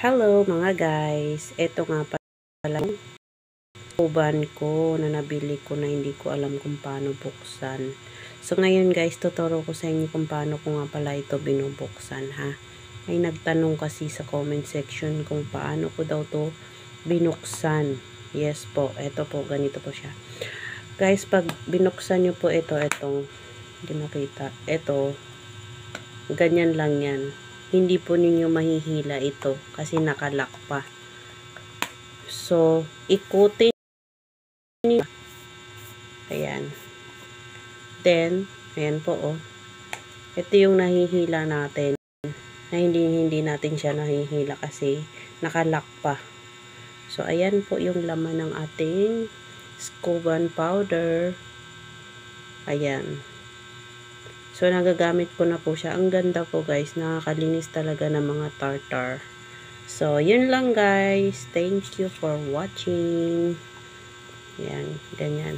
Hello mga guys, ito nga pala yung uban ko na nabili ko na hindi ko alam kung paano buksan. So ngayon guys, tuturo ko sa inyo kung paano ko nga pala ito binubuksan ha. Ay nagtanong kasi sa comment section kung paano ko daw to binuksan. Yes po, ito po, ganito po siya. Guys, pag binuksan nyo po itong, hindi makita, ito, ganyan lang yan. Hindi po ninyo mahihila ito kasi nakalock pa. So, ikutin niyo. Ayan. Then, ayan po oh. Ito yung nahihila natin. Na hindi natin siya nahihila kasi nakalock pa. So, ayan po yung laman ng ating Scoban powder. Ayan. So, nagagamit ko na po siya. Ang ganda po guys. Nakakalinis talaga ng mga tartar. So, yun lang guys. Thank you for watching. Yan, ganyan.